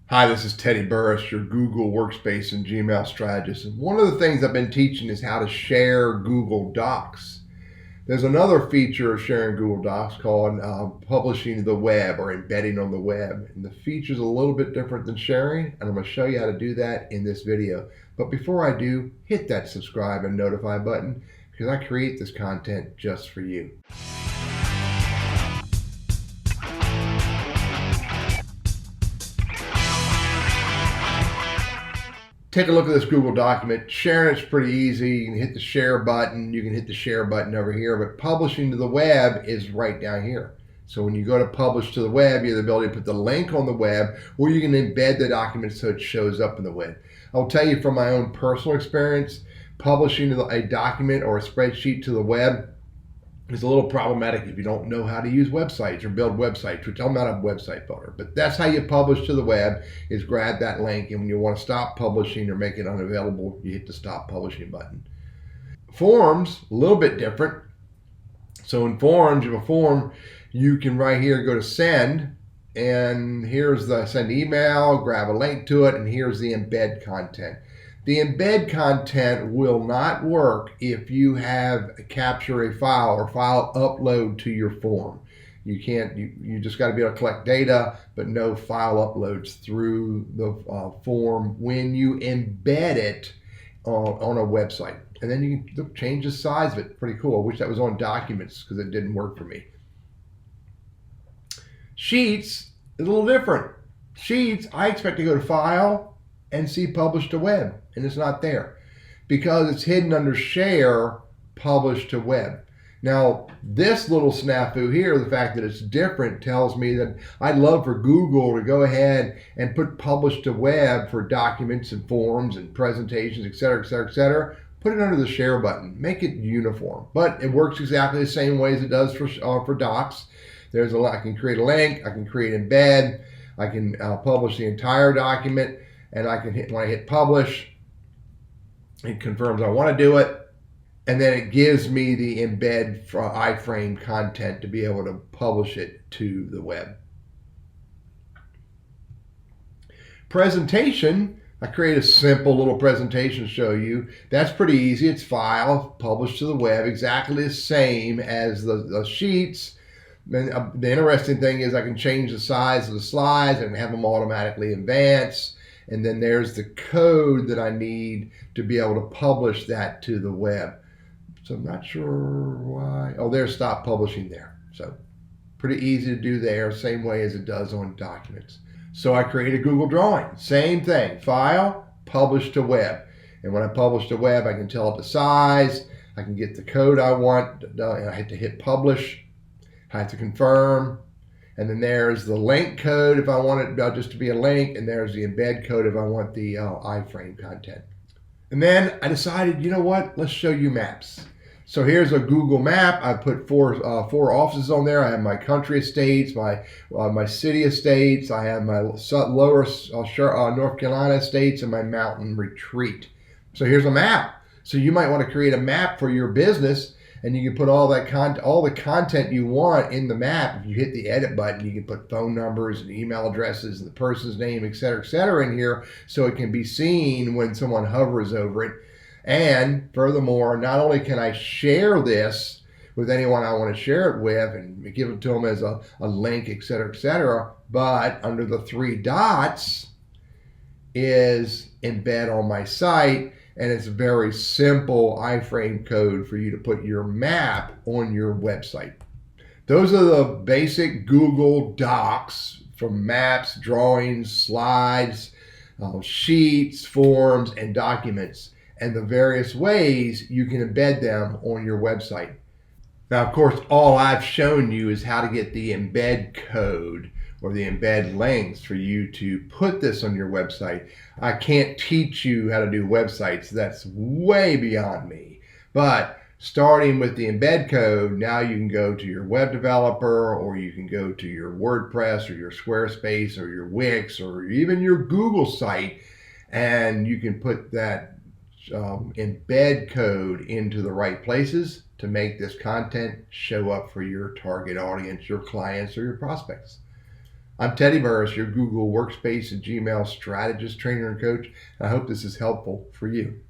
Hi, this is Teddy Burris, your Google Workspace and Gmail strategist. And one of the things I've been teaching is how to share Google Docs. There's another feature of sharing Google Docs called publishing to the web or embedding on the web. And the feature is a little bit different than sharing, and I'm going to show you how to do that in this video. But before I do, hit that subscribe and notify button because I create this content just for you. Take a look at this Google document. Sharing it's pretty easy. You can hit the share button. You can hit the share button over here, but publishing to the web is right down here. So when you go to publish to the web, you have the ability to put the link on the web, or you can embed the document so it shows up in the web. I'll tell you from my own personal experience, publishing a document or a spreadsheet to the web is a little problematic if you don't know how to use websites or build websites, which I'm not a website builder, but that's how you publish to the web, is grab that link, and when you want to stop publishing or make it unavailable, you hit the stop publishing button. Forms, a little bit different. So in forms, you have a form, you can right here go to send, and here's the send email, grab a link to it, and here's the embed content. The embed content will not work if you have capture a file or file upload to your form. You can't, you just got to be able to collect data, but no file uploads through the form when you embed it on a website. And then you can change the size of it. Pretty cool. I wish that was on documents because it didn't work for me. Sheets is a little different. Sheets, I expect to go to file and see publish to web, and it's not there because it's hidden under share publish to web. Now this little snafu here, the fact that it's different, tells me that I'd love for Google to go ahead and put publish to web for documents and forms and presentations, etc., etc., etc. Put it under the share button, make it uniform, but it works exactly the same way as it does for docs. I can create a link, I can create embed, I can publish the entire document. And I can hit, when I hit publish, it confirms I want to do it. And then it gives me the embed iframe content to be able to publish it to the web. Presentation, I create a simple little presentation to show you. That's pretty easy. It's file, published to the web, exactly the same as the sheets. And the interesting thing is I can change the size of the slides and have them automatically advance. And then there's the code that I need to be able to publish that to the web. So I'm not sure why. Oh, there's stop publishing there. So pretty easy to do there, same way as it does on documents. So I create a Google drawing, same thing, file, publish to web. And when I publish to web, I can tell it the size, I can get the code I want, I have to hit publish, I have to confirm. And then there's the link code if I want it just to be a link, and there's the embed code if I want the iframe content. And then I decided, you know what, let's show you maps. So here's a Google map. I put four offices on there. I have my country estates, my city estates, I have my lower North Carolina estates, and my mountain retreat. So here's a map. So you might want to create a map for your business, and you can put all the content you want in the map. If you hit the edit button, you can put phone numbers and email addresses and the person's name, etc., in here, so it can be seen when someone hovers over it. And furthermore, not only can I share this with anyone I want to share it with and give it to them as a link, etc., but under the three dots is embed on my site. And it's a very simple iframe code for you to put your map on your website. Those are the basic Google Docs, from maps, drawings, slides, sheets, forms, and documents, and the various ways you can embed them on your website. Now, of course, all I've shown you is how to get the embed code or the embed links for you to put this on your website. I can't teach you how to do websites. That's way beyond me. But starting with the embed code, now you can go to your web developer, or you can go to your WordPress or your Squarespace or your Wix or even your Google site, and you can put that embed code into the right places to make this content show up for your target audience, your clients, or your prospects. I'm Teddy Burris, your Google Workspace and Gmail strategist, trainer, and coach. I hope this is helpful for you.